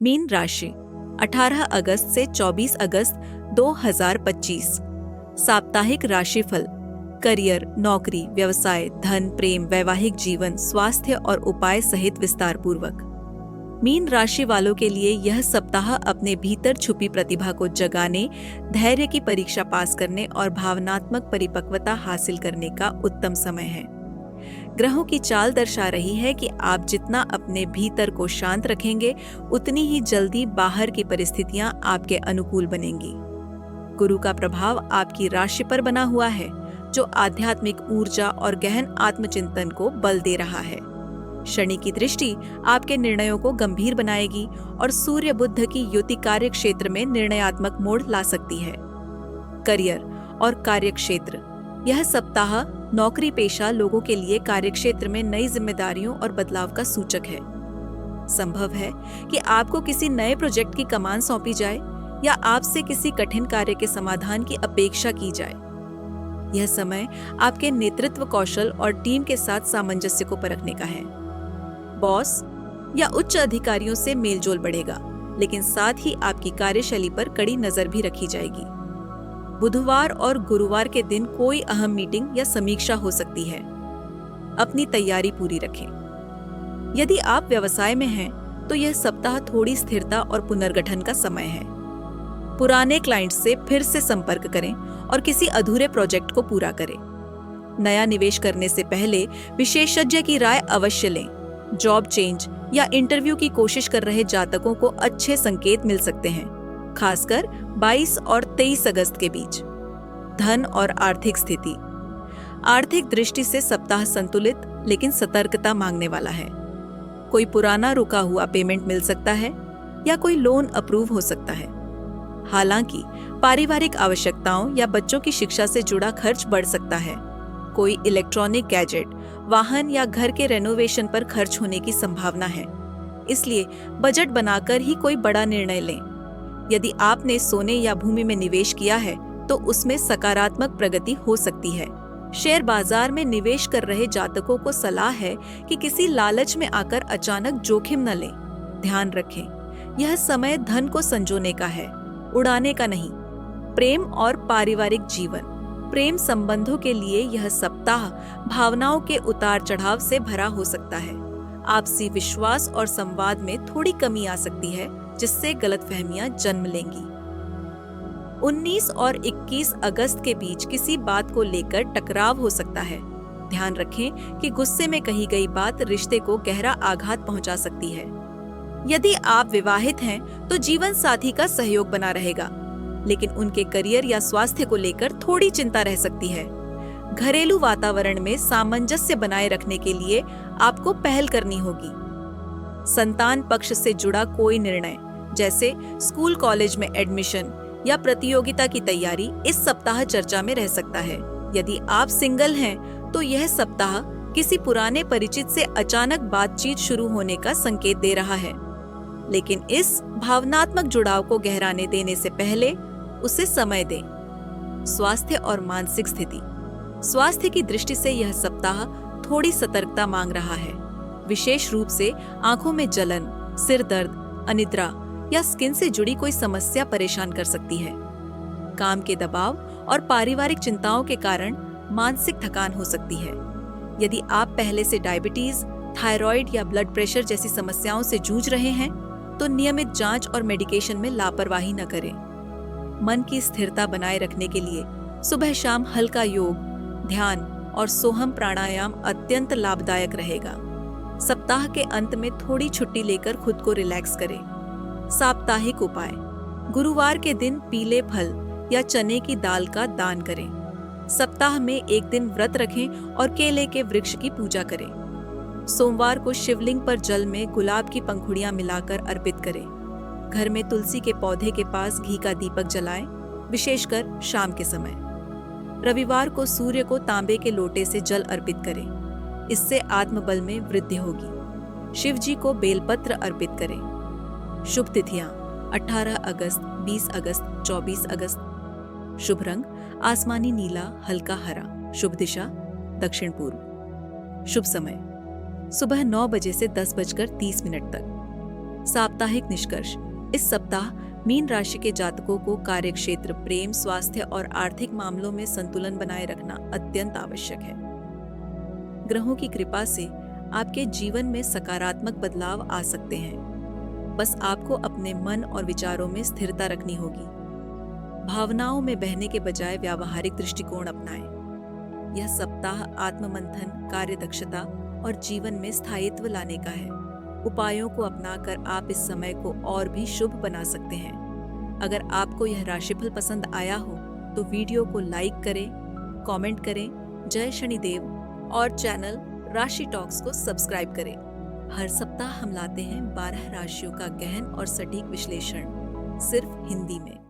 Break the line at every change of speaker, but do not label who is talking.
Mean राशि 18 अगस्त से 24 अगस्त 2025। साप्ताहिक राशिफल। करियर, नौकरी, व्यवसाय, धन, प्रेम, वैवाहिक जीवन, स्वास्थ्य और उपाय सहित विस्तार पूर्वक। मीन राशि वालों के लिए यह सप्ताह अपने भीतर छुपी प्रतिभा को जगाने, धैर्य की परीक्षा पास करने और भावनात्मक परिपक्वता हासिल करने का उत्तम समय है। ग्रहों की चाल दर्शा रही है कि आप जितना अपने भीतर को शांत रखेंगे, उतनी ही जल्दी बाहर की परिस्थितियां आपके अनुकूल बनेंगी। गुरु का प्रभाव आपकी राशि पर बना हुआ है, जो आध्यात्मिक ऊर्जा और गहन आत्मचिंतन को बल दे रहा है। शनि की दृष्टि आपके निर्णयों को गंभीर बनाएगी और सूर्य बुध की युति कार्य क्षेत्र में निर्णयात्मक मोड़ ला सकती है। करियर और कार्य क्षेत्र। यह सप्ताह नौकरी पेशा लोगों के लिए कार्यक्षेत्र में नई जिम्मेदारियों और बदलाव का सूचक है। संभव है कि आपको किसी नए प्रोजेक्ट की कमान सौंपी जाए या आपसे किसी कठिन कार्य के समाधान की अपेक्षा की जाए। यह समय आपके नेतृत्व कौशल और टीम के साथ सामंजस्य को परखने का है। बॉस या उच्च अधिकारियों से मेलजोल बढ़ेगा, लेकिन साथ ही आपकी कार्यशैली पर कड़ी नजर भी रखी जाएगी। बुधवार और गुरुवार के दिन कोई अहम मीटिंग या समीक्षा हो सकती है। अपनी तैयारी पूरी रखें। यदि आप व्यवसाय में हैं, तो यह सप्ताह थोड़ी स्थिरता और पुनर्गठन का समय है। पुराने क्लाइंट्स से फिर से संपर्क करें और किसी अधूरे प्रोजेक्ट को पूरा करें। नया निवेश करने से पहले विशेषज्ञ की राय अवश्य लें। जॉब चेंज या इंटरव्यू की कोशिश कर रहे जातकों को अच्छे संकेत मिल सकते हैं, खासकर 22 और 23 अगस्त के बीच। धन और आर्थिक स्थिति। आर्थिक दृष्टि से सप्ताह संतुलित लेकिन सतर्कता मांगने वाला है। कोई पुराना रुका हुआ पेमेंट मिल सकता है या कोई लोन अप्रूव हो सकता है। हालांकि पारिवारिक आवश्यकताओं या बच्चों की शिक्षा से जुड़ा खर्च बढ़ सकता है। कोई इलेक्ट्रॉनिक गैजेट, वाहन या घर के रेनोवेशन पर खर्च होने की संभावना है, इसलिए बजट बनाकर ही कोई बड़ा निर्णय लें। यदि आपने सोने या भूमि में निवेश किया है, तो उसमें सकारात्मक प्रगति हो सकती है। शेयर बाजार में निवेश कर रहे जातकों को सलाह है कि किसी लालच में आकर अचानक जोखिम न लें। ध्यान रखें, यह समय धन को संजोने का है, उड़ाने का नहीं। प्रेम और पारिवारिक जीवन। प्रेम संबंधों के लिए यह सप्ताह भावनाओं के उतार चढ़ाव से भरा हो सकता है। आपसी विश्वास और संवाद में थोड़ी कमी आ सकती है, जिससे गलतफहमियां जन्म लेंगी। 19 और 21 अगस्त के बीच किसी बात को लेकर टकराव हो सकता है। ध्यान रखें कि गुस्से में कही गई बात रिश्ते को गहरा आघात पहुंचा सकती है। यदि आप विवाहित हैं, तो जीवन साथी का सहयोग बना रहेगा, लेकिन उनके करियर या स्वास्थ्य को लेकर थोड़ी चिंता रह सकती है। घरेलू वातावरण में सामंजस्य बनाए रखने के लिए आपको पहल करनी होगी। संतान पक्ष से जुड़ा कोई निर्णय, जैसे स्कूल कॉलेज में एडमिशन या प्रतियोगिता की तैयारी, इस सप्ताह चर्चा में रह सकता है। यदि आप सिंगल हैं, तो यह सप्ताह किसी पुराने परिचित से अचानक बातचीत शुरू होने का संकेत दे रहा है, लेकिन इस भावनात्मक जुड़ाव को गहराने देने से पहले उसे समय दें। स्वास्थ्य और मानसिक स्थिति। स्वास्थ्य की दृष्टि से यह सप्ताह थोड़ी सतर्कता मांग रहा है। विशेष रूप से आंखों में जलन, सिर दर्द, अनिद्रा या स्किन से जुड़ी कोई समस्या परेशान कर सकती है। काम के दबाव और पारिवारिक चिंताओं के कारण मानसिक थकान हो सकती है। यदि आप पहले से डायबिटीज, थायराइड या ब्लड प्रेशर जैसी समस्याओं से जूझ रहे हैं, तो नियमित जांच और मेडिकेशन में लापरवाही न करें। मन की स्थिरता बनाए रखने के लिए सुबह शाम हल्का योग, ध्यान और सोहम प्राणायाम अत्यंत लाभदायक रहेगा। सप्ताह के अंत में थोड़ी छुट्टी लेकर खुद को रिलैक्स करें। साप्ताहिक उपाय। गुरुवार के दिन पीले फल या चने की दाल का दान करें। सप्ताह में एक दिन व्रत रखें और केले के वृक्ष की पूजा करें। सोमवार को शिवलिंग पर जल में गुलाब की पंखुड़ियां मिलाकर अर्पित करें। घर में तुलसी के पौधे के पास घी का दीपक जलाएं, विशेषकर शाम के समय। रविवार को सूर्य को तांबे के लोटे से जल अर्पित करें, इससे आत्मबल में वृद्धि होगी। शिव जी को बेलपत्र अर्पित करें। शुभ तिथियां 18 अगस्त, 20 अगस्त, 24 अगस्त। शुभ रंग आसमानी नीला हल्का हरा। शुभ दिशा दक्षिण पूर्व। शुभ समय सुबह 9 बजे से 10:30 तक। साप्ताहिक निष्कर्ष। इस सप्ताह मीन राशि के जातकों को कार्यक्षेत्र, प्रेम, स्वास्थ्य और आर्थिक मामलों में संतुलन बनाए रखना अत्यंत आवश्यक है। ग्रहों की कृपा से आपके जीवन में सकारात्मक बदलाव आ सकते हैं। बस आपको अपने मन और विचारों में स्थिरता रखनी होगी। भावनाओं में बहने के बजाय व्यावहारिक दृष्टिकोण अपनाएं। यह सप्ताह आत्ममंथन, कार्यदक्षता और जीवन में स्थायित्व लाने का है। उपायों को अपनाकर आप इस समय को और भी शुभ बना सकते हैं। अगर आपको यह राशिफल पसंद आया हो तो वीडियो को लाइक करें, कमेंट करें, जय शनिदेव और चैनल राशि टॉक्स को सब्सक्राइब करें। हर सप्ताह हम लाते हैं 12 राशियों का गहन और सटीक विश्लेषण, सिर्फ हिंदी में।